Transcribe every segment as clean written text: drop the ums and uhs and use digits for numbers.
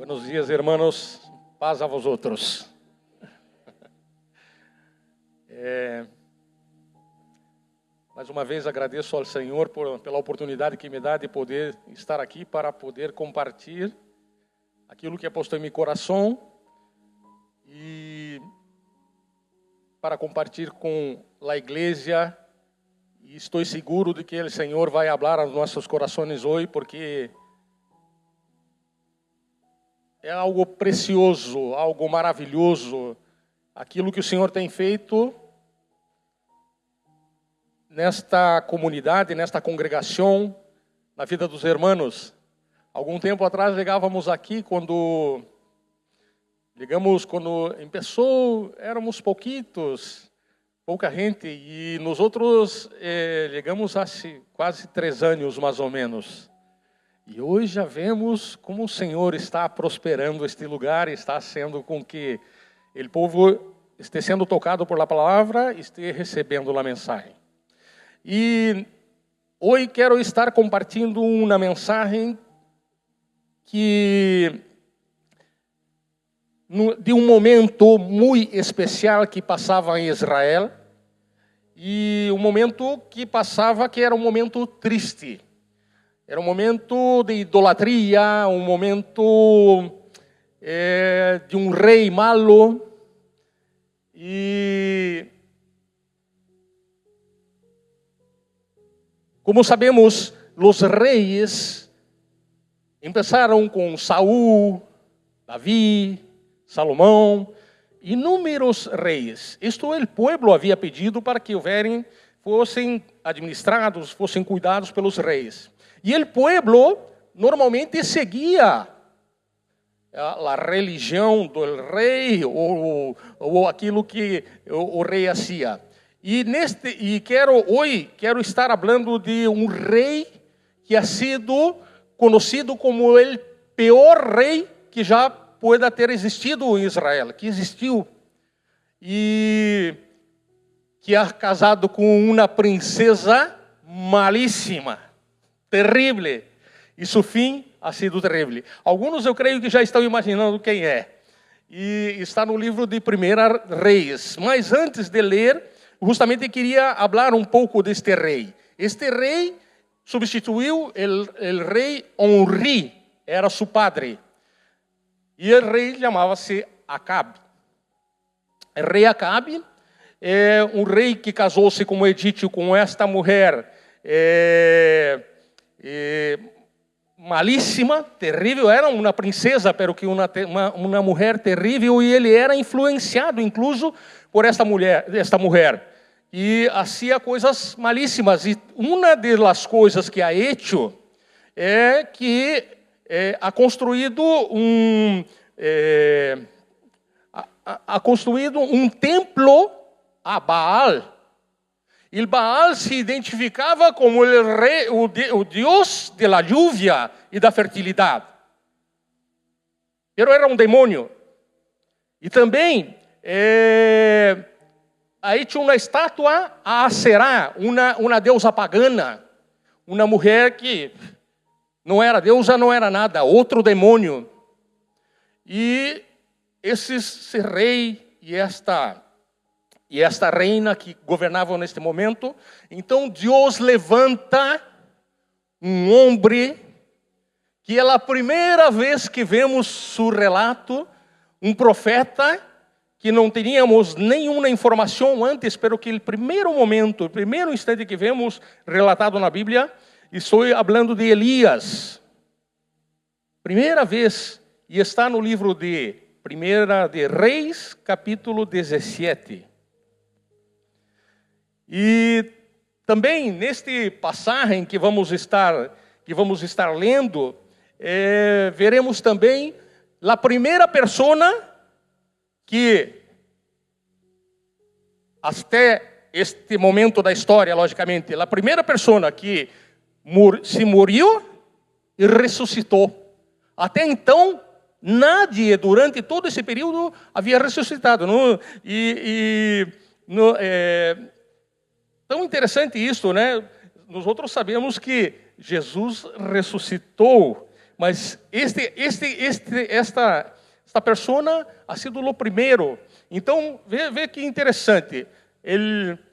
Buenos dias, hermanos. Paz a vosotros. Mais uma vez agradeço ao Senhor pela oportunidade que me dá de poder estar aqui para poder compartilhar aquilo que é posto em meu coração e para compartilhar com a igreja. E estou seguro de que o Senhor vai falar aos nossos corações hoje, porque é algo precioso, algo maravilhoso, aquilo que o Senhor tem feito nesta comunidade, nesta congregação, na vida dos irmãos. Algum tempo atrás chegávamos aqui, quando começou, éramos pouca gente, e nós outros chegamos há quase 3 anos, mais ou menos. E hoje já vemos como o Senhor está prosperando este lugar, está sendo com que o povo esteja sendo tocado por la palavra, esteja recebendo a mensagem. E hoje quero estar compartilhando uma mensagem de um momento muito especial que passava em Israel, e um momento que passava que era um momento triste. Era um momento de idolatria, um momento de um rei malo. E, como sabemos, os reis começaram com Saul, Davi, Salomão, inúmeros reis. Isto o povo havia pedido para que fossem administrados, fossem cuidados pelos reis. E o povo normalmente seguia a religião do rei ou aquilo que o rei fazia. Hoje quero estar falando de um rei que ha sido conhecido como o pior rei que já pode ter existido em Israel, que existiu, e que é casado com uma princesa malíssima, terrível, e seu fim ha sido terrível. Alguns eu creio que já estão imaginando quem é, e está no livro de 1 Reis. Mas antes de ler, justamente queria falar um pouco deste rei. Este rei substituiu o rei Onri, era seu padre, e o rei chamava-se Acabe. O rei Acabe é um rei que casou-se, como eu disse, com esta mulher malíssima, terrível. Era uma princesa, pero que uma mulher terrível, e ele era influenciado, incluso, por esta mulher. E fazia coisas malíssimas. E uma das coisas que ha hecho é que ha construído um templo a Baal. E Baal se identificava como o Deus da lluvia e da fertilidade. Pero era um demônio. E também ha hecho uma estátua a Aserá, uma deusa pagana, uma mulher que não era deusa, não era nada, outro demônio. E esse rei e esta reina que governavam neste momento, então Deus levanta um homem que é a primeira vez que vemos seu relato, um profeta que não teníamos nenhuma informação antes, pero que o primeiro instante que vemos relatado na Bíblia, estou falando de Elias. Primeira vez, e está no livro de 1 de Reis, capítulo 17. E também neste passagem que vamos estar lendo, veremos também a primeira pessoa que, até este momento da história, logicamente, a primeira pessoa que se morreu e ressuscitou. Até então, nadie durante todo esse período havia ressuscitado. Não? Tão interessante isso, né? Nós outros sabemos que Jesus ressuscitou, Mas esta persona ha sido o primeiro. Então, vê que interessante.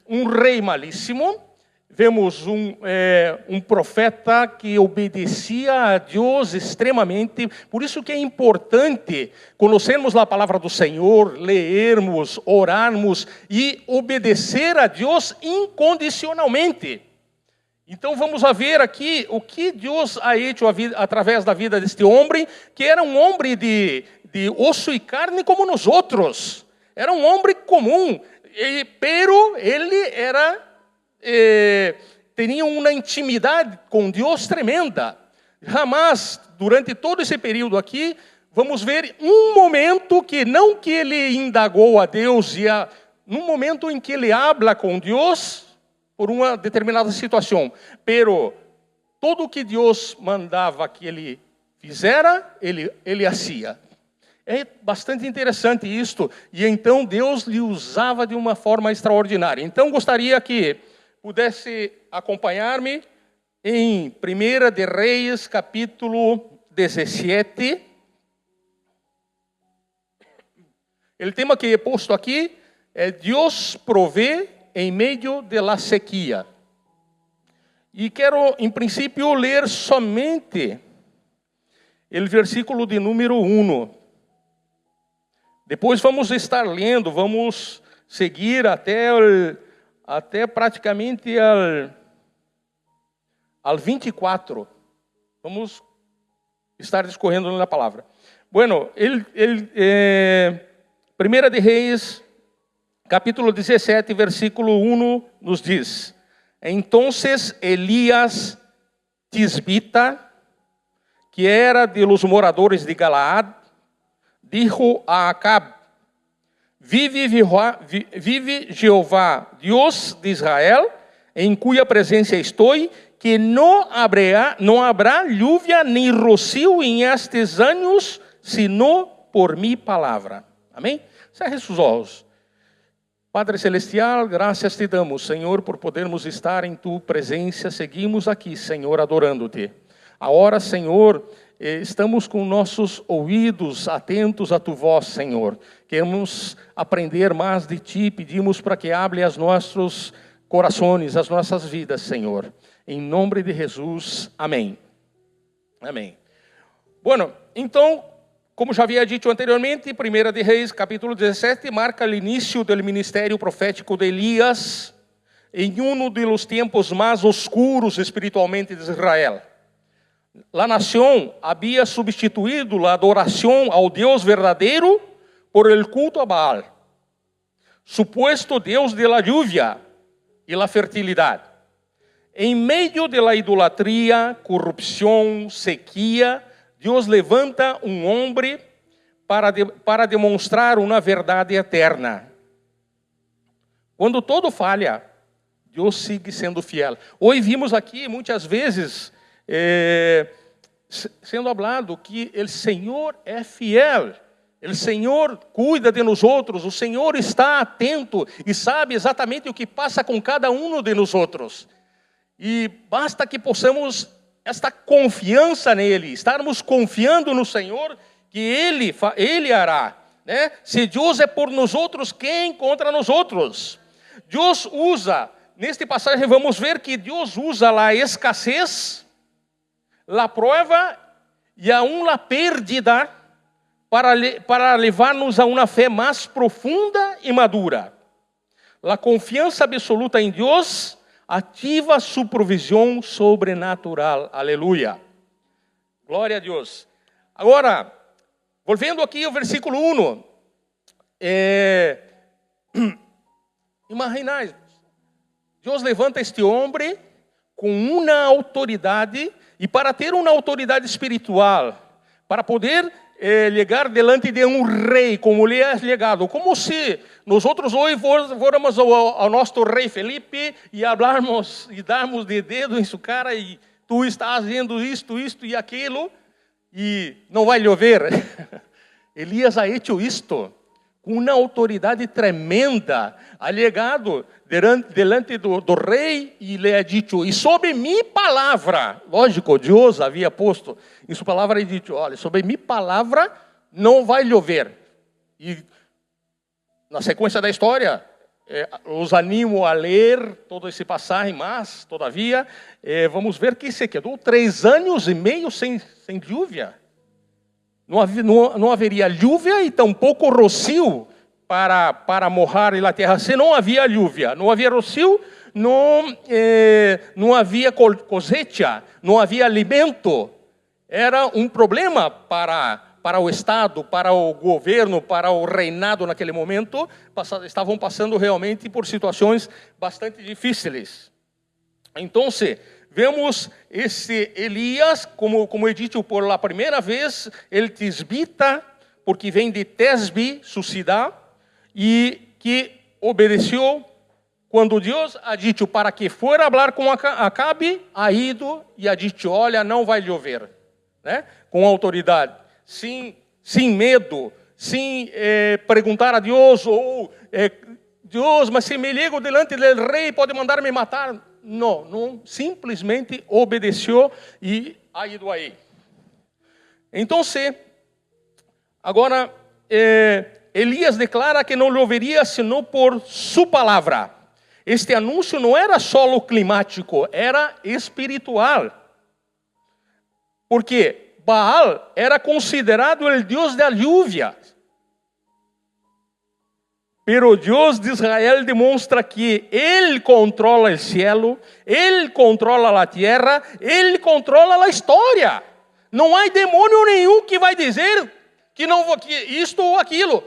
Um rei malíssimo. Vemos um profeta que obedecia a Deus extremamente. Por isso que é importante conhecermos a palavra do Senhor, lermos, orarmos e obedecer a Deus incondicionalmente. Então vamos a ver aqui o que Deus ha hecho através da vida deste homem, que era um homem de osso e carne como nós outros. Era um homem comum, pero ele era... tinham uma intimidade com Deus tremenda. Jamais, durante todo esse período aqui, vamos ver um momento que não que ele indagou a Deus, num momento em que ele habla com Deus por uma determinada situação, pero tudo que Deus mandava que ele fizera, ele fazia. É bastante interessante isto, e então Deus lhe usava de uma forma extraordinária. Então gostaria que pudesse acompanhar-me em 1 de Reis, capítulo 17. O tema que é posto aqui é Deus provê em meio de la sequia. E quero, em princípio, ler somente o versículo de número 1. Depois vamos estar lendo, vamos seguir até praticamente ao 24. Vamos estar discorrendo na palavra. Bueno, 1 de Reis, capítulo 17, versículo 1, nos diz: Entonces Elias Tisbita, que era de los moradores de Galaad, dijo a Acab: Vive Jeová, Deus de Israel, em cuya presença estou, que não habrá lluvia nem rocío em estes anos, sino por mi palavra. Amém? Cerre seus olhos. Padre Celestial, graças te damos, Senhor, por podermos estar em tu presença. Seguimos aqui, Senhor, adorando-te. Agora, Senhor, estamos com nossos ouvidos atentos a tu voz, Senhor. Queremos aprender mais de ti, pedimos para que hable aos nossos corações, as nossas vidas, Senhor. Em nome de Jesus, amém. Amém. Bueno, então, como já havia dito anteriormente, 1 de Reis, capítulo 17, marca o início do ministério profético de Elias em um dos tempos mais oscuros espiritualmente de Israel. A nação havia substituído a adoração ao Deus verdadeiro por el culto a Baal, supuesto Deus de la lluvia e la fertilidade. Em meio de la idolatria, corrupção, sequia, Deus levanta um homem para demonstrar uma verdade eterna. Quando todo falha, Deus sigue sendo fiel. Hoje vimos aqui muitas vezes sendo hablado que o Senhor é fiel. O Senhor cuida de nós outros. O Senhor está atento e sabe exatamente o que passa com cada um de nós outros. E basta que possamos esta confiança nele, estarmos confiando no Senhor, que Ele hará. Né? Se Deus é por nós outros, quem contra nós outros? Deus usa, neste passagem vamos ver que Deus usa a escassez, a prova e aún a pérdida para levar-nos a uma fé mais profunda e madura. A confiança absoluta em Deus ativa sua provisão sobrenatural. Aleluia. Glória a Deus. Agora, voltando aqui ao versículo 1. Imaginai, Deus levanta este homem com uma autoridade, e para ter uma autoridade espiritual, para poder chegar delante de um rei, como lhe é chegado, como se nós outros hoje fôramos ao nosso rei Felipe e falarmos e darmos de dedo em sua cara e tu estás fazendo isto e aquilo e não vai chover. Elias ha hecho isto com uma autoridade tremenda, alegado delante do rei, e lhe é dito, e sobre minha palavra, lógico, Deus havia posto em sua palavra e dito, olha, sobre minha palavra não vai chover. E na sequência da história, os animo a ler todo esse passagem, mas, todavia, vamos ver que se quedou 3 anos e meio sem lluvia. Não haveria lluvia e tampouco rocio para mojar a terra. Se não havia lluvia, não havia rocio, não havia cosecha, não havia alimento. Era um problema para o Estado, para o governo, para o reinado naquele momento. Estavam passando realmente por situações bastante difíceis. Então, vemos esse Elias, como é dito por la primeira vez, el tisbita, porque vem de Tesbi, sua cidade, e que obedeceu quando Deus ha dito para que for falar com Acabe, ha ido e ha dito, olha, não vai chover, né? Com autoridade, sem medo, sem perguntar a Deus, ou Deus, mas se me ligo delante do rei, pode mandar me matar. Não, simplesmente obedeceu e ha ido aí. Então, agora, Elias declara que não choveria senão por sua palavra. Este anúncio não era só climático, era espiritual. Porque Baal era considerado o Deus da lluvia. Pero Deus de Israel demonstra que Ele controla o céu, Ele controla a terra, Ele controla a história. Não há demônio nenhum que vai dizer que isto ou aquilo.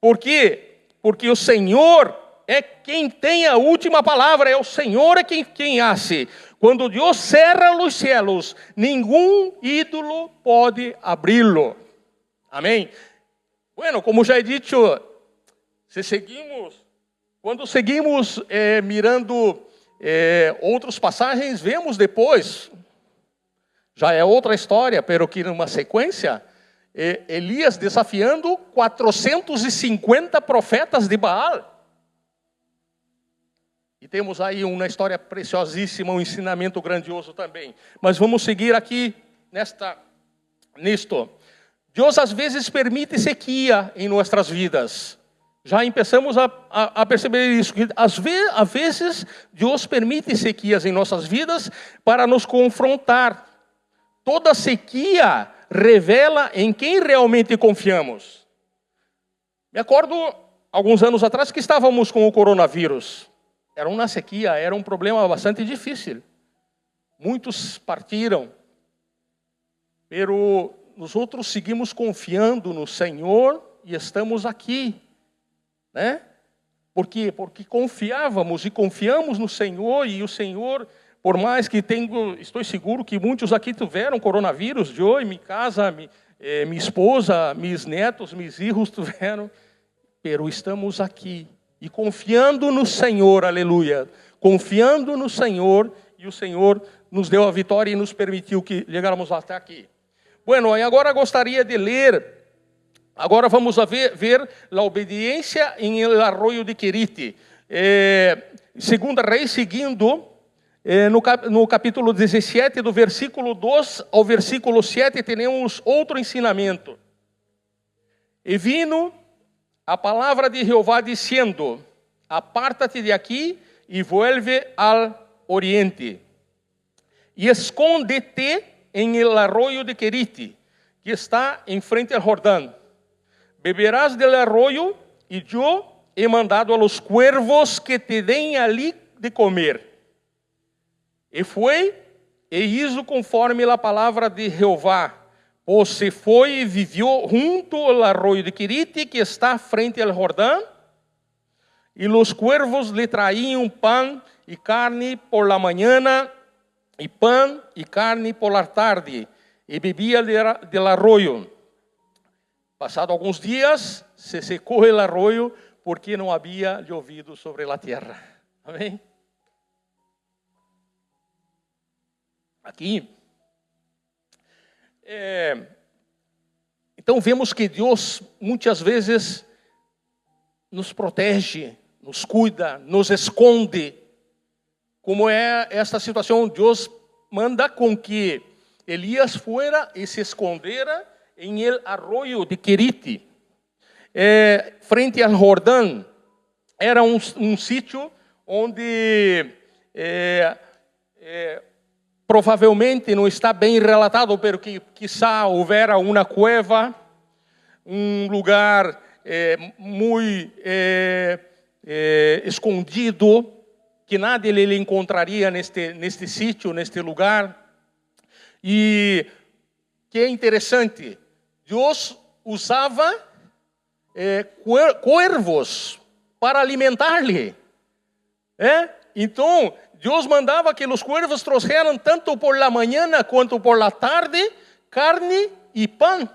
Por quê? Porque o Senhor é quem tem a última palavra, é o Senhor é quem hace. Quando Deus cerra os céus, nenhum ídolo pode abri-lo. Amém? Bueno, como já he dicho, quando seguimos mirando outras passagens, vemos depois, já é outra história, pero que numa sequência, Elias desafiando 450 profetas de Baal. E temos aí uma história preciosíssima, um ensinamento grandioso também. Mas vamos seguir aqui nisto. Deus às vezes permite sequia em nossas vidas. Já começamos a perceber isso. Às vezes Deus permite sequias em nossas vidas para nos confrontar. Toda sequia revela em quem realmente confiamos. Me acordo, alguns anos atrás, que estávamos com o coronavírus. Era uma sequia, era um problema bastante difícil. Muitos partiram. Pero nós outros seguimos confiando no Senhor e estamos aqui, né? Por quê? Porque confiávamos e confiamos no Senhor, e o Senhor, por mais que estou seguro que muitos aqui tiveram coronavírus, eu em minha casa, minha esposa, meus netos, meus filhos tiveram, pero estamos aqui e confiando no Senhor, aleluia, confiando no Senhor, e o Senhor nos deu a vitória e nos permitiu que chegáramos até aqui. Bueno, e agora gostaria de ler, agora vamos ver a obediência em el arroio de Querite. Segunda Reis, seguindo, no capítulo 17, do versículo 2 ao versículo 7, temos outro ensinamento. E vino a palavra de Jeová dizendo, aparta-te de aqui e vuelve al oriente, e esconde-te em el arroio de Querite, que está em frente ao Jordão. Beberás del arroio, e eu he mandado a los cuervos que te den ali de comer. E foi, e hizo conforme a palavra de Jeová, pois se foi e viveu junto ao arroio de Querite, que está frente ao Jordão, e los cuervos lhe traíam pão e carne por la mañana, e pão e carne por la tarde, e bebia del arroio. Passado alguns dias, se secou o arroio, porque não havia chovido sobre a terra. Amém? Aqui. Então vemos que Deus muitas vezes nos protege, nos cuida, nos esconde. Como é esta situação, Deus manda com que Elias fuera e se escondera em el arroio de Querite, frente ao Jordão. Era um sítio onde provavelmente não está bem relatado, pero que quizá houvera uma cueva, um lugar muito escondido, que nadie ele encontraria neste sítio, neste lugar. E que é interessante, Deus usava cuervos para alimentar-lhe. Então, Deus mandava que os cuervos trouxeram tanto por la manhã quanto por la tarde carne e pão.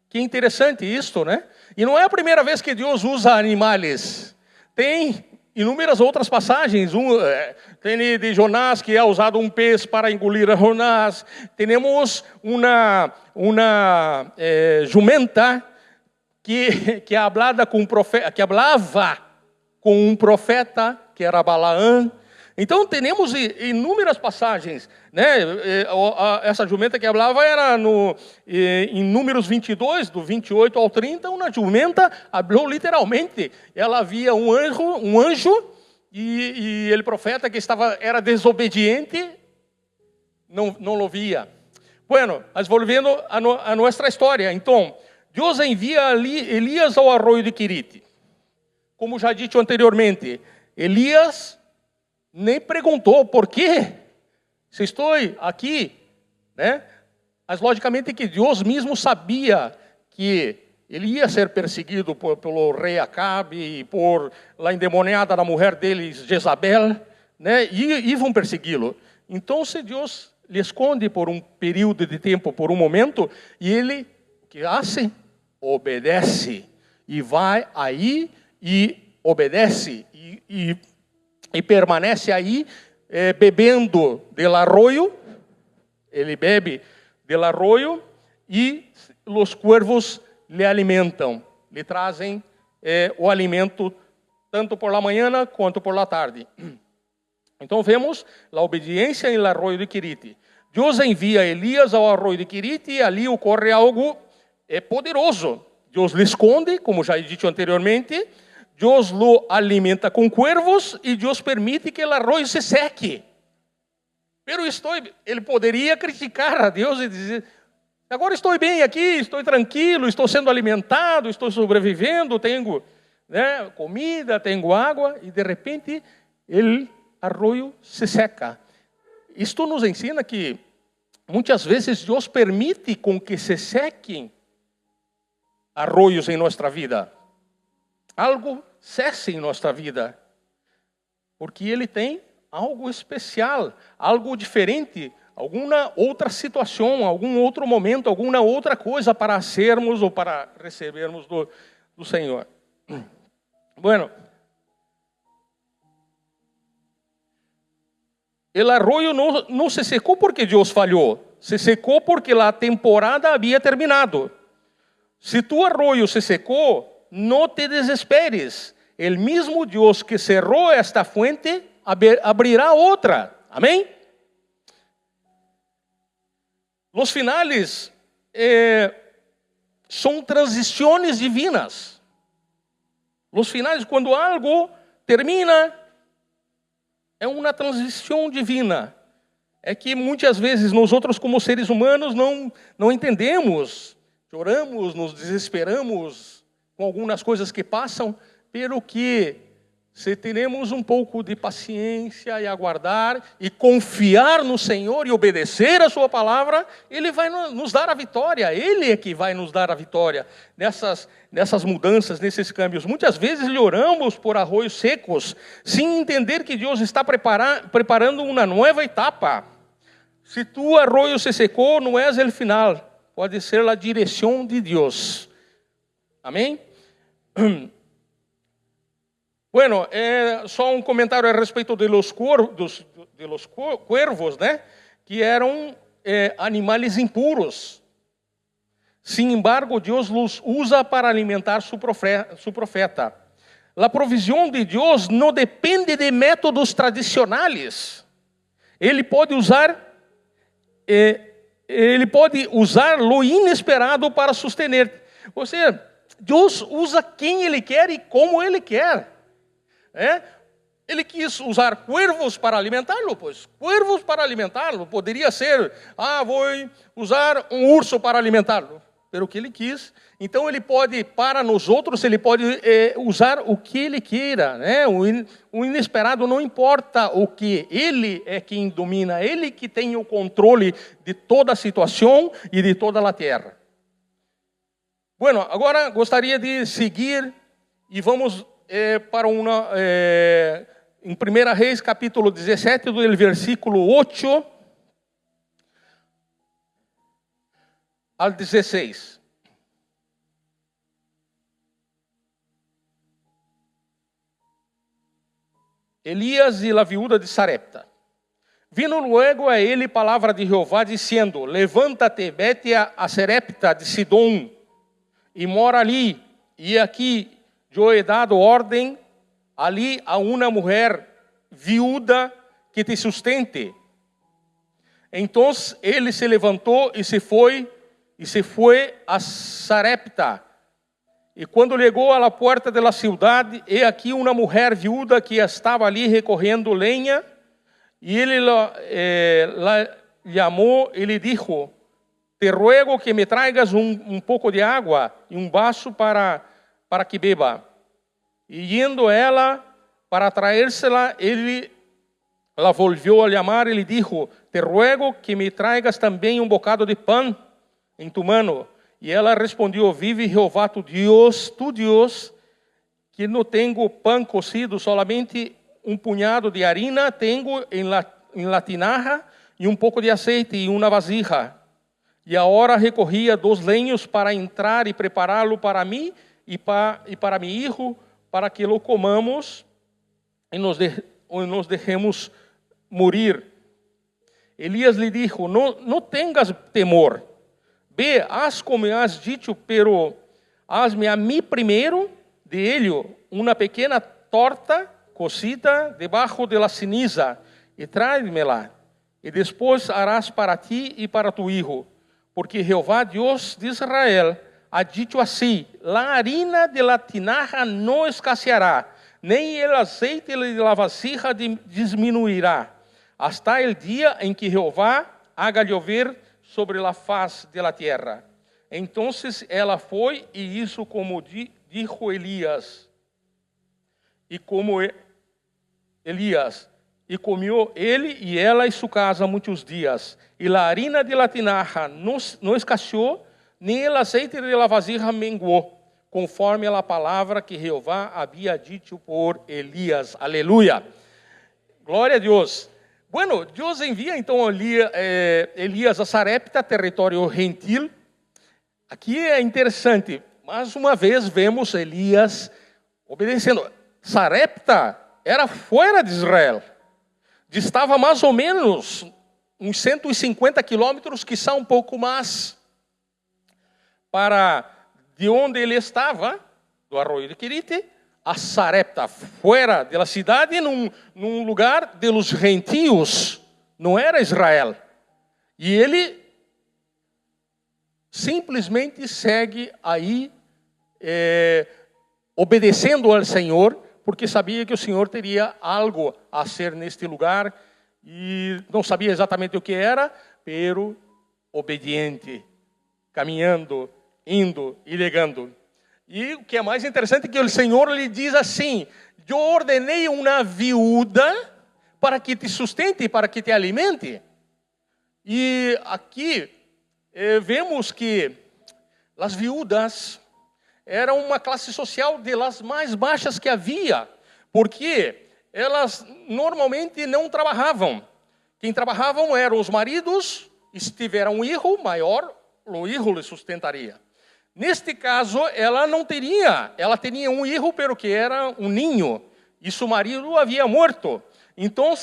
Que interessante isto, né? E não é a primeira vez que Deus usa animais. Tem inúmeras outras passagens. Tem de Jonás, que é usado um peixe para engolir a Jonás. Temos uma jumenta que falava com um profeta, que era Balaão. Então, temos inúmeras passagens, né? Essa jumenta que falava era em Números 22, do 28 ao 30, uma jumenta falou literalmente. Ela via um anjo e ele profeta que era desobediente, não o via. Bueno, mas voltando a nossa história. Então, Deus envia Elias ao arroio de Querite. Como já dito anteriormente, Elias nem perguntou por quê, se estou aqui, né? Mas logicamente que Deus mesmo sabia que ele ia ser perseguido pelo rei Acabe e por a endemoniada da mulher dele, Jezabel, né? E vão persegui-lo. Então, se Deus lhe esconde por um período de tempo, por um momento, e ele, o que faz? Obedece. E vai aí e obedece. E permanece aí bebendo del arroio. Ele bebe del arroio e os cuervos lhe alimentam, lhe trazem o alimento tanto por la manhã quanto por la tarde. Então vemos a obediência em el arroio de Querite. Deus envia Elias ao arroio de Querite e ali ocorre algo poderoso. Deus lhe esconde, como já disse anteriormente. Deus lo alimenta com cuervos e Deus permite que o arroio se seque. Ele poderia criticar a Deus e dizer: agora estou bem aqui, estou tranquilo, estou sendo alimentado, estou sobrevivendo, tenho comida, tenho água, e de repente o arroio se seca. Isto nos ensina que muitas vezes Deus permite com que se sequem arroios em nossa vida. Algo cesse em nossa vida, porque Ele tem algo especial, algo diferente, alguma outra situação, algum outro momento, alguma outra coisa para sermos ou para recebermos do Senhor. Bueno, o arroio não se secou porque Deus falhou, se secou porque a temporada havia terminado. Se tu arroio se secou, não te desesperes. El mismo Deus que cerrou esta fuente abrirá outra. Amém? Os finales são transições divinas. Os finales, quando algo termina, é uma transição divina. É que muitas vezes nós outros, como seres humanos, não entendemos. Choramos, nos desesperamos com algumas coisas que passam, pelo que se teremos um pouco de paciência e aguardar e confiar no Senhor e obedecer a sua palavra, Ele vai nos dar a vitória. Ele é que vai nos dar a vitória nessas mudanças, nesses câmbios. Muitas vezes lhe oramos por arroios secos, sem entender que Deus está preparando uma nova etapa. Se tu arroio se secou, não é o final, pode ser a direção de Deus. Amém? Bueno, só um comentário a respeito de los cuervos, né? Que eram animais impuros. Sin embargo, Dios los usa para alimentar su profeta. La provisión de Dios no depende de métodos tradicionales. Ele pode usar lo inesperado para sustener. Ou seja, Deus usa quem Ele quer e como Ele quer. Ele quis usar cuervos para alimentá-lo, pois cuervos para alimentá-lo. Poderia ser, vou usar um urso para alimentá-lo. Pero o que Ele quis. Então Ele pode, para nós outros, Ele pode usar o que Ele queira. O inesperado não importa o que. Ele é quem domina. Ele que tem o controle de toda a situação e de toda a terra. Bueno, agora gostaria de seguir e vamos para em 1 Reis, capítulo 17, do versículo 8 ao 16. Elias e a viúva de Sarepta. Vino luego a ele palavra de Jeová, dizendo: levanta-te, vete a Sarepta de Sidom, e mora ali, e aqui eu he dado ordem ali a uma mulher viúva que te sustente. Então ele se levantou e se foi a Sarepta. E quando chegou à porta da cidade, e aqui uma mulher viúva que estava ali recorrendo lenha, e ele la chamou e lhe disse: te ruego que me traigas pouco de água e vaso para que beba. E indo ela para traérsela, ele la volvió a chamar e lhe disse: te ruego que me traigas também bocado de pão em tu mano. E ela respondeu: vive Jeová tu Deus, que não tenho pão cocido, solamente punhado de harina tenho em la tinaja e pouco de azeite e uma vasija. E agora recorria 2 lenhos para entrar e prepará-lo para mim e para meu filho, para que lo comamos e nos deixemos morir. Elias lhe disse: não tenhas temor. Ve, haz como has dicho, pero hazme a mí primeiro de ello uma pequena torta cocida debaixo de la ceniza e tráeme-la. E depois harás para ti e para tu hijo. Porque Jeová, Deus de Israel, ha dicho assim: la harina de la tinaja não escasseará, nem el azeite de la vasija diminuirá, hasta el dia em que Jeová haga llover sobre a faz de la tierra. Então ela foi e hizo como dijo Elias. E como Elias, e comió ele e ela e sua casa muitos dias. E a harina de la tinaja não escasseou, nem o azeite de la vasija menguou, conforme a palavra que Jeová havia dito por Elias. Aleluia. Glória a Deus. Bueno, Deus envia então Elias a Sarepta, território gentil. Aqui é interessante, mais uma vez vemos Elias obedecendo. Sarepta era fora de Israel, distava mais ou menos uns 150 quilômetros, que são pouco mais, para de onde ele estava, do arroio de Querite, a Sarepta, fora da cidade, num lugar de los gentios, não era Israel. E ele simplesmente segue aí, obedecendo ao Senhor, porque sabia que o Senhor teria algo a ser neste lugar, e não sabia exatamente o que era, pero obediente, caminhando, indo e chegando. E o que é mais interessante é que o Senhor lhe diz assim: eu ordenei uma viúva para que te sustente, para que te alimente. E aqui vemos que as viúvas eram uma classe social de las mais baixas que havia, porque elas normalmente não trabalhavam. Quem trabalhavam eram os maridos, e se tiver um filho maior, o filho lhe sustentaria. Neste caso, ela não teria, ela tinha um filho, pero que era um ninho, e seu marido havia morto. Então,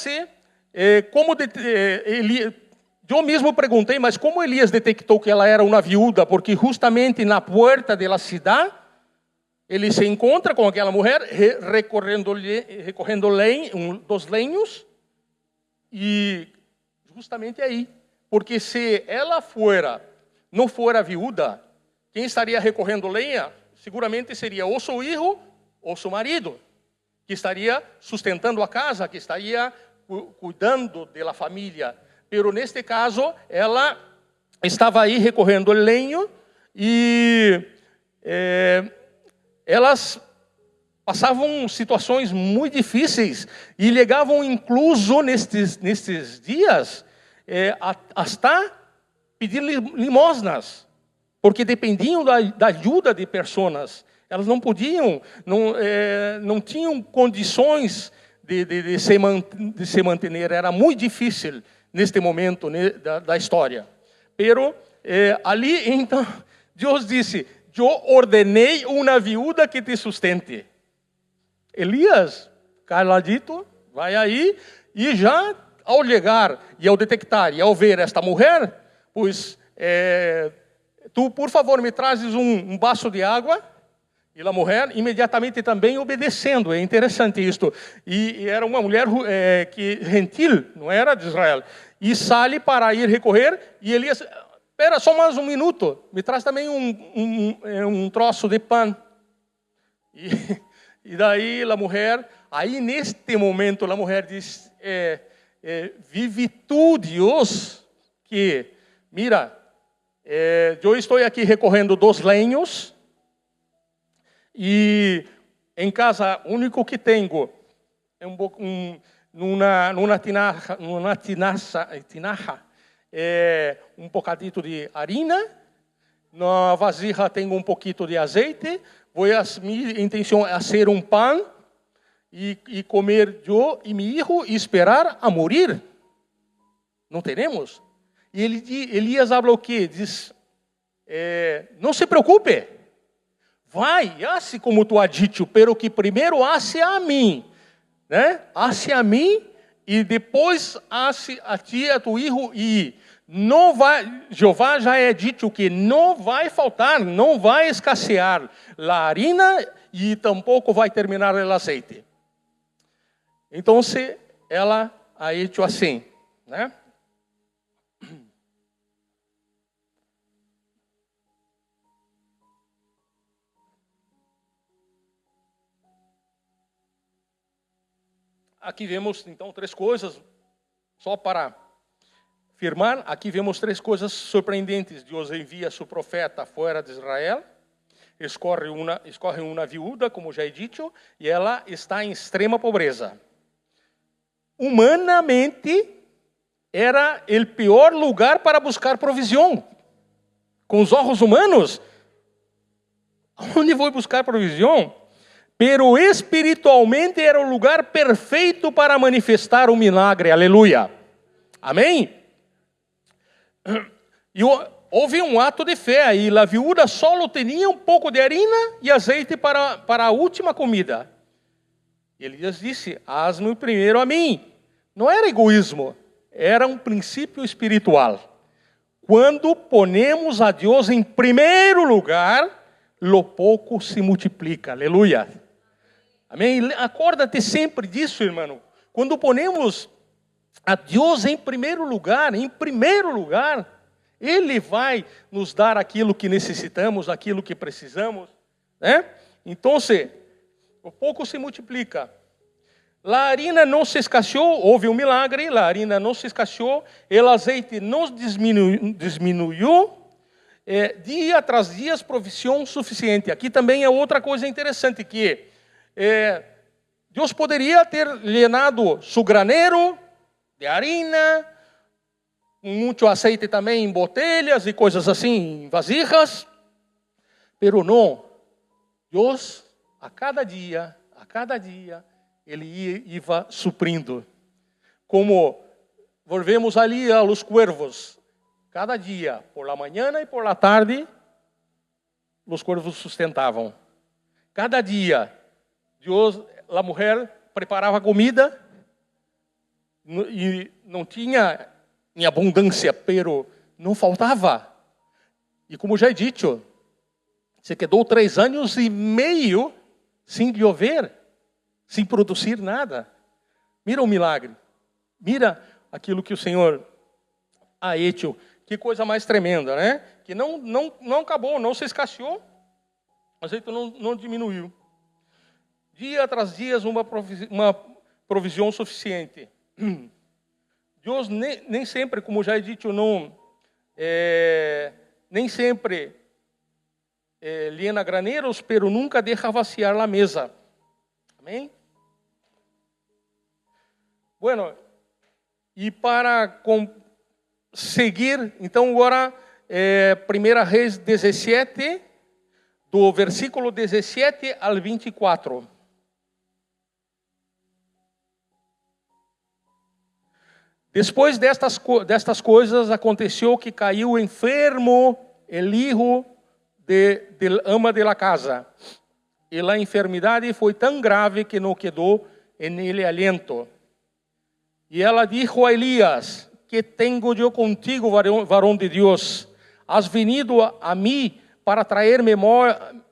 eu mesmo perguntei, mas como Elias detectou que ela era uma viúva? Porque justamente na porta da cidade, ele se encontra com aquela mulher recorrendo dos lenhos, e justamente aí. Porque se ela não fora viúva, quem estaria recorrendo lenha seguramente seria ou seu filho ou seu marido, que estaria sustentando a casa, que estaria cuidando da família. Pero neste caso, ela estava aí recorrendo lenho e elas passavam situações muito difíceis e chegavam incluso nestes dias até pedir limosnas, porque dependiam da ajuda de pessoas. Elas não podiam, não tinham condições de se manter. Era muito difícil neste momento da história. Pero ali, então, Deus disse, eu ordenei uma viúva que te sustente. Elias, caladito, vai aí, e já ao chegar, e ao detectar, e ao ver esta mulher, pois, tu, por favor, me trazes um vaso de água. E a mulher imediatamente também obedecendo. É interessante isto. E era uma mulher gentil, não era de Israel. E sai para ir recorrer. E Elias, espera só mais um minuto. Me traz também um troço de pão. E daí a mulher, aí neste momento a mulher diz, vive tu, Deus, que, mira, eu estou aqui recorrendo dos lenhos, e em casa, o único que tenho é numa tinaja, um bocadito de harina. Na vasilha tenho um pouquinho de azeite. Minha intenção é fazer um pão e comer eu e meu filho e esperar a morrer. Não teremos? E Elias habla o quê? Diz, não se preocupe. Vai, hace como tu has dicho, pero que primeiro hace a mim, né? Hace a mim e depois hace a ti, a tu filho, e não vai, Jeová já é dito que não vai faltar, não vai escassear a harina e tampouco vai terminar o azeite. Então, ela ha hecho assim, né? Aqui vemos, então, três coisas, só para afirmar, aqui vemos três coisas surpreendentes. Deus envia seu profeta fora de Israel, escolhe uma viúva, como já he dito, e ela está em extrema pobreza. Humanamente, era o pior lugar para buscar provisão. Com os olhos humanos, onde vou buscar provisão? Pero espiritualmente era o lugar perfeito para manifestar o milagre. Aleluia. Amém? E houve um ato de fé aí. A viúva só tinha um pouco de harina e azeite para a última comida. E Elias disse, haz-me primeiro a mim. Não era egoísmo, era um princípio espiritual. Quando ponemos a Deus em primeiro lugar, lo pouco se multiplica. Aleluia. Amém? Acorda-te sempre disso, irmão. Quando ponemos a Deus em primeiro lugar, Ele vai nos dar aquilo que necessitamos, aquilo que precisamos, né? Então, o pouco se multiplica. A harina não se escasseou, houve um milagre, a harina não se escasseou, o azeite não diminuiu, dia tras dia provisão suficiente. Aqui também é outra coisa interessante, que Deus poderia ter llenado seu graneiro de harina, muito azeite também em botelhas e coisas assim, em vasilhas, pero não. Deus, a cada dia, Ele ia suprindo. Como volvemos ali aos cuervos, cada dia, por la manhã e por la tarde, os cuervos sustentavam. Cada dia, Deus, a mulher preparava comida e não tinha em abundância, pero não faltava. E como já he dito, se quedou 3 anos e meio sem chover, sem produzir nada. Mira o milagre. Mira aquilo que o Senhor ha hecho. Que coisa mais tremenda, né? Que não acabou, não se escasseou, mas aí não diminuiu. Dia tras dia, uma provisão suficiente. Deus nem sempre, como já he dito, nem sempre llena graneros, pero nunca deixa vaciar a mesa. Amém? Bueno, e para seguir, então agora, 1 Reis 17, do versículo 17 ao 24. Depois destas coisas, aconteceu que caiu enfermo el hijo del ama de la casa. E a enfermidade foi tão grave que não quedou en ele aliento. E ela dijo a Elias: que tenho eu contigo, varão de Deus? Has venido a mim para trazer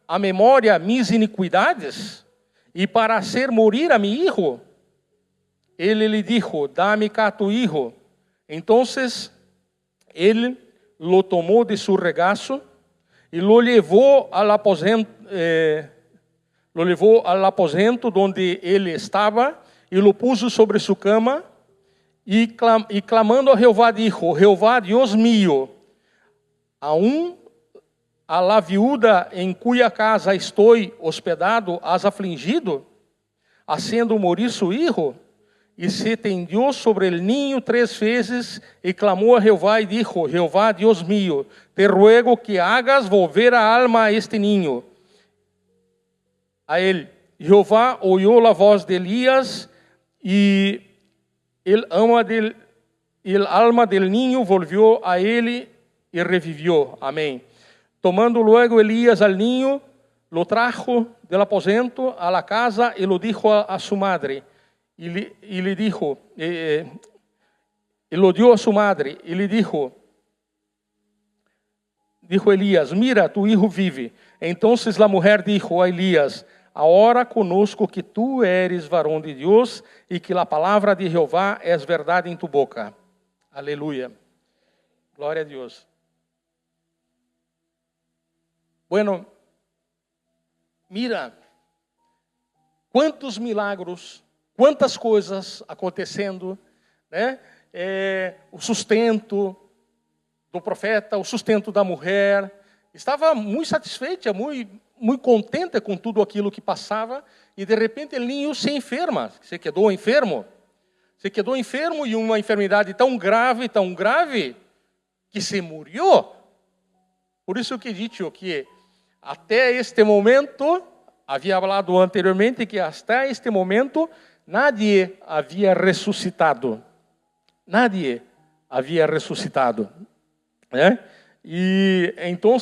a memória mis iniquidades e para hacer morir a mi hijo? Ele lhe dijo: dame cá tu hijo. Entonces, ele lo tomou de su regazo e lo levou ao aposento donde ele estava e lo puso sobre su cama e clamando a Jeová dijo: Jeová, Dios mío, aún a la viuda em cuya casa estou hospedado has afligido, haciendo morir su hijo? E se tendió sobre el niño 3 vezes e clamou a Jeová e dijo: Jeová, Dios mío, te ruego que hagas volver a alma a este niño. A él, Jeová oyó la voz de Elías e el alma del niño volvió a él y revivió. Amén. Tomando luego Elías al niño, lo trajo del aposento a la casa y lo dijo a su madre. Y le dijo, y lo dio a su madre, y le dijo Elías: mira, tu hijo vive. Entonces la mujer dijo a Elías: ahora conozco que tú eres varón de Dios y que la palabra de Jehová es verdad en tu boca. Aleluya. Glória a Deus. Bueno, mira, quantos milagros, quantas coisas acontecendo, né? O sustento do profeta, o sustento da mulher. Estava muito satisfeita, muito contente com tudo aquilo que passava, e de repente o ninho se enferma, se quedou enfermo. Se quedou enfermo e uma enfermidade tão grave, que se murió. Por isso que dito que até este momento, havia falado anteriormente que até este momento nadie havia ressuscitado. Nadie havia ressuscitado. Né? E então,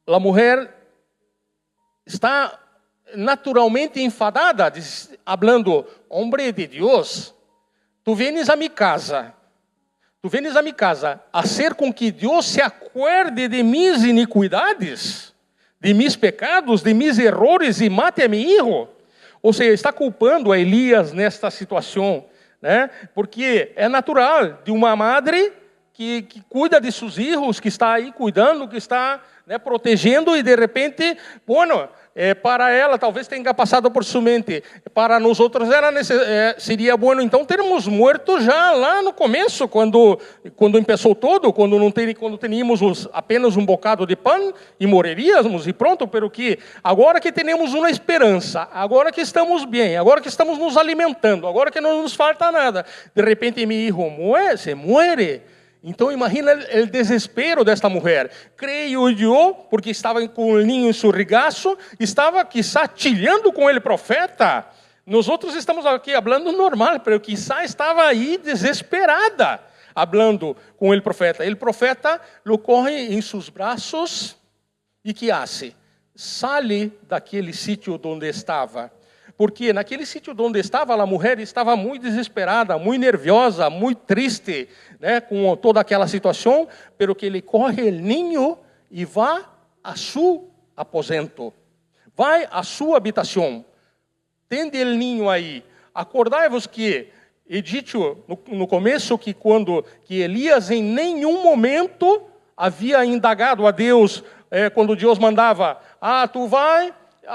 a mulher está naturalmente enfadada, falando: homem de Deus, tu vienes a minha casa, a ser com que Deus se acuerde de mis iniquidades, de mis pecados, de mis errores e mate a meu filho. Ou seja, está culpando a Elias nesta situação, né? Porque é natural de uma madre que cuida de seus filhos, que está aí cuidando, que está, né, protegendo, e de repente, para ela talvez tenha passado por sua mente, para nós outros seria bueno então termos morto já lá no começo, quando começou todo, quando teníamos apenas um bocado de pão e moriríamos e pronto, pero que agora que temos uma esperança, agora que estamos bem, agora que estamos nos alimentando, agora que não nos falta nada, de repente meu filho se muere. Então imagina o desespero desta mulher. Creio eu, porque estava com o ninho em seu regaço, estava quizá chilhando com ele profeta. Nós outros estamos aqui falando normal, mas quizá estava aí desesperada, falando com ele profeta. O profeta lo corre em seus braços e que hace? Sale daquele sítio onde estava. porque naquele sítio onde estava, a mulher estava muito desesperada, muito nerviosa, muito triste, né, com toda aquela situação, pero que ele corre o ninho e vai a seu aposento, vai à sua habitação, tende o ninho aí. Acordai-vos que, e dito no começo, que Elias em nenhum momento havia indagado a Deus, quando Deus mandava, tu vai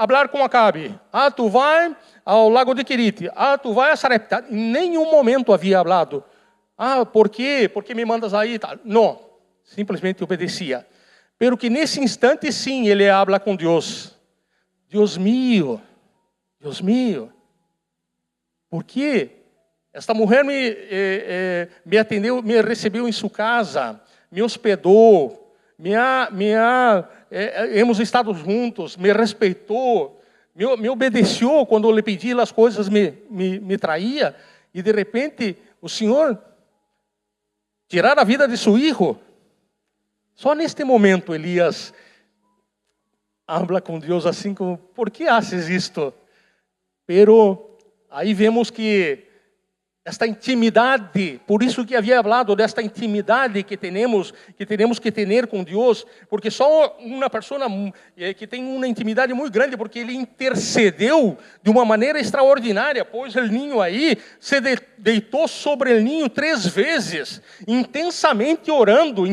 falar com Acabe, tu vai ao lago de Querite, tu vai a Sarepta. Em nenhum momento havia falado, por quê? Por que me mandas aí? Não, simplesmente obedecia. Pero que nesse instante sim, ele habla com Deus. Deus mío, por quê? Esta mulher me atendeu, me recebeu em sua casa, me hospedou, hemos estado juntos, me respeitou, me obedeceu quando eu lhe pedi as coisas, me traía, e de repente o Senhor tirar a vida de seu filho. Só neste momento Elias habla com Deus assim como, por que haces isto? Pero aí vemos que esta intimidade, por isso que havia falado desta intimidade que temos que ter com Deus, porque só uma pessoa que tem uma intimidade muito grande, porque ele intercedeu de uma maneira extraordinária, pois o ninho aí se deitou sobre o ninho 3 vezes, intensamente orando,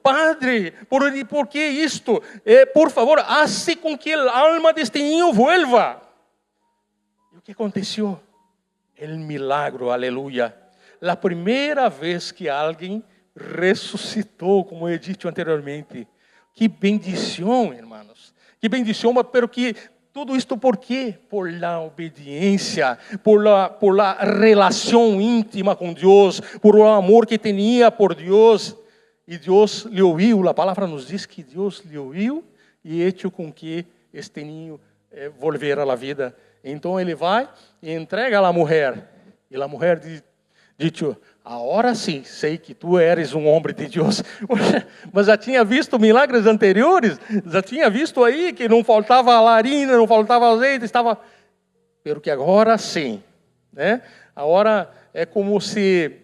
Padre, por que isto? Por favor, hace com que a alma deste ninho vuelva. E o que aconteceu? El milagro, aleluia. A primeira vez que alguém ressuscitou, como eu disse anteriormente. Que bendição, irmãos. Que bendição, mas que tudo isto por quê? Por la obediência, por la relação íntima com Deus, por o amor que tinha por Deus. E Deus lhe ouviu, a palavra nos diz que Deus lhe ouviu e hecho com que este ninho volvera à vida. Então ele vai e entrega a mulher. E a mulher diz, agora sim, sei que tu eres um homem de Deus. Mas já tinha visto milagres anteriores, já tinha visto aí que não faltava larina, não faltava azeite, estava... Pero que agora sim, né? Agora é como se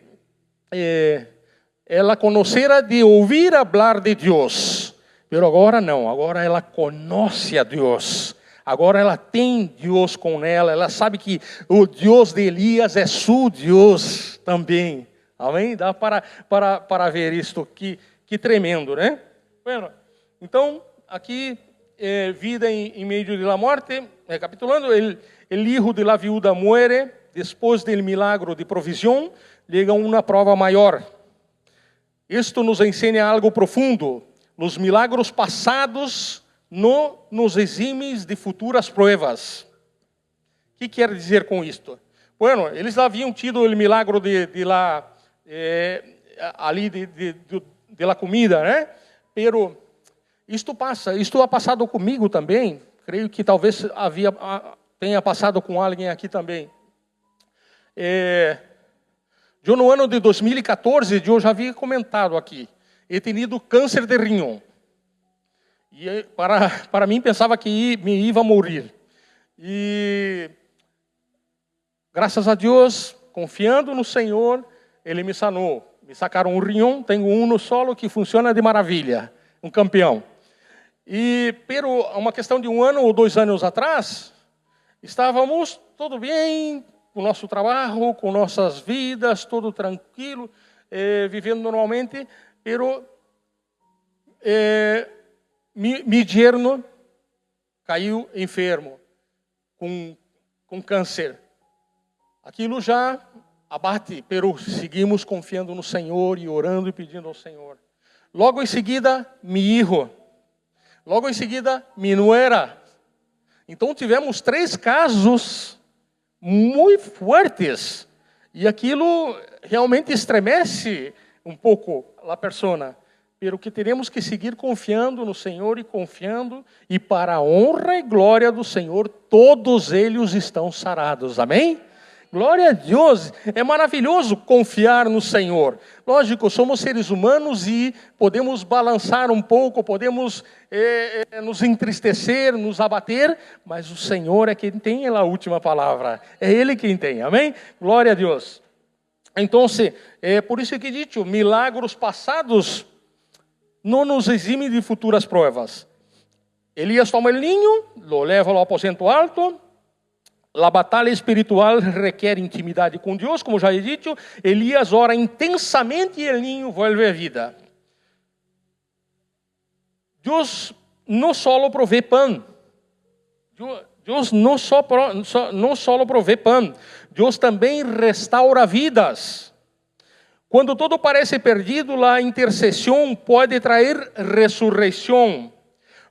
ela conhecera de ouvir falar de Deus. Pero agora não, agora ela conhece a Deus. Agora ela tem Deus com ela, ela sabe que o Deus de Elias é seu Deus também. Amém? Dá para ver isto, que tremendo, né? Bueno, então, aqui, vida em meio de la morte, recapitulando, el hijo de la viuda muere, depois del milagro de provisión, llega uma prova maior. Isto nos ensina algo profundo. Nos milagros passados, não nos eximes de futuras provas. O que quer dizer com isto? Bueno, eles haviam tido o milagro de la comida, né? Pero isto ha passado comigo também. Creio que talvez tenha passado com alguém aqui também. Eu no ano de 2014, eu já havia comentado aqui, he tenido câncer de rinhão. E para mim pensava que me ia morrer. E graças a Deus, confiando no Senhor, Ele me sanou. Me sacaram um rinhão, tenho um no solo que funciona de maravilha, um campeão. Pero uma questão de 1 ano ou 2 anos atrás, estávamos tudo bem, com o nosso trabalho, com nossas vidas, tudo tranquilo, vivendo normalmente, pero meu yerno caiu enfermo, com câncer. Aquilo já abate, pero seguimos confiando no Senhor e orando e pedindo ao Senhor. Logo em seguida, meu filho. Logo em seguida, minha nuera. Então tivemos 3 casos muito fortes. E aquilo realmente estremece um pouco a pessoa. Pero que teremos que seguir confiando no Senhor e para a honra e glória do Senhor, todos eles estão sarados. Amém? Glória a Deus, é maravilhoso confiar no Senhor. Lógico, somos seres humanos e podemos balançar um pouco, podemos nos entristecer, nos abater, mas o Senhor é quem tem a última palavra. É Ele quem tem, amém? Glória a Deus. Então, por isso que digo, milagros passados não nos eximem de futuras provas. Elias toma o ninho, lo leva ao aposento alto. A batalha espiritual requer intimidade com Deus, como já he dito. Elias ora intensamente e o ninho vuelve a vida. Deus não só provê pão. Deus não só provê pão. Deus também restaura vidas. Quando tudo parece perdido, a intercessão pode trazer ressurreição.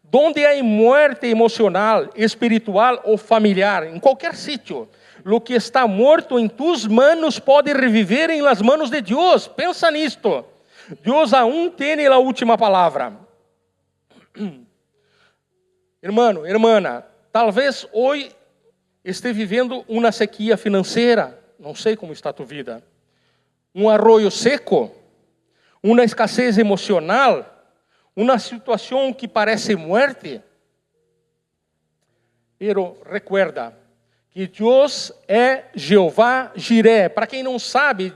Donde há morte emocional, espiritual ou familiar, em qualquer sítio, o que está morto em tus manos pode reviver em las manos de Deus. Pensa nisto. Deus aún tem a última palavra. Irmão, irmã, talvez hoje esteja vivendo uma sequia financeira. Não sei como está a tua vida. Um arroio seco, uma escassez emocional, uma situação que parece morte. Pero recuerda que Deus é Jeová Jiré. Para quem não sabe,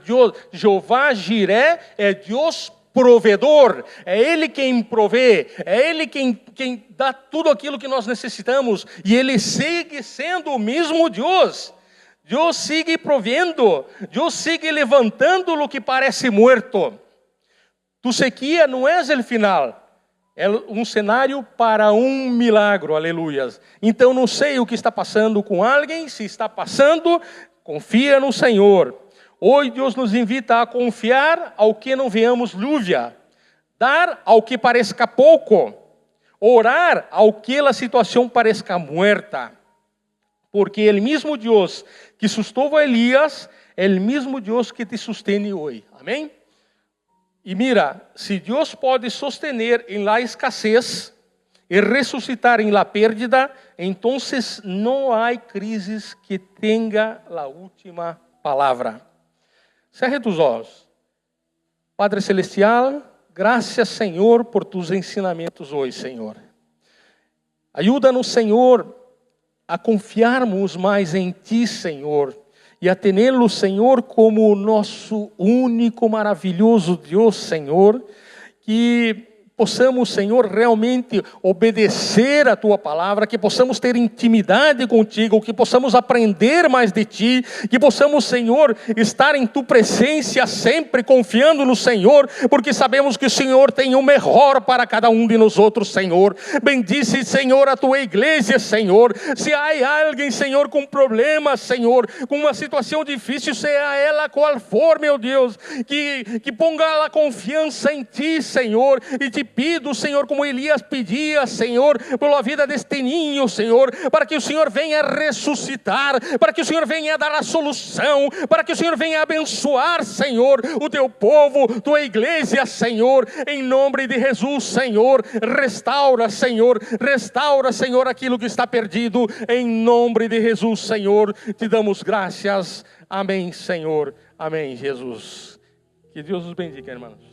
Jeová Jiré é Deus provedor. É Ele quem provê. É Ele quem dá tudo aquilo que nós necessitamos. E Ele segue sendo o mesmo Deus. Deus sigue provendo. Deus sigue levantando o que parece morto. Tu sequia não é o final. É um cenário para um milagre, aleluias. Então não sei o que está passando com alguém, se está passando, confia no Senhor. Hoje Deus nos invita a confiar ao que não veamos lúvia, dar ao que pareça pouco, orar ao que a situação pareça muerta. Porque o mesmo Deus que sustentou a Elias, é o mesmo Deus que te sustene hoje. Amém? E mira, se Deus pode sostener em la escassez e ressuscitar em la pérdida, então não há crises que tenha a última palavra. Cerre tus olhos. Padre Celestial, graças, Senhor, por tus ensinamentos hoje, Senhor. Ajuda-nos, Senhor, a confiarmos mais em Ti, Senhor, e a tê-lo, Senhor, como o nosso único maravilhoso Deus, Senhor, que possamos, Senhor, realmente obedecer a Tua palavra, que possamos ter intimidade contigo, que possamos aprender mais de Ti, que possamos, Senhor, estar em Tu presença sempre, confiando no Senhor, porque sabemos que o Senhor tem o melhor para cada um de nós outros, Senhor. Bendice, Senhor, a Tua igreja, Senhor. Se há alguém, Senhor, com problemas, Senhor, com uma situação difícil, seja ela qual for, meu Deus, que ponga a confiança em Ti, Senhor, e te pido, Senhor, como Elias pedia, Senhor, pela vida deste ninho, Senhor, para que o Senhor venha ressuscitar, para que o Senhor venha dar a solução, para que o Senhor venha abençoar, Senhor, o Teu povo, Tua igreja, Senhor, em nome de Jesus, Senhor. Restaura, Senhor, aquilo que está perdido, em nome de Jesus, Senhor. Te damos graças. Amém, Senhor. Amém, Jesus. Que Deus os bendiga, irmãos.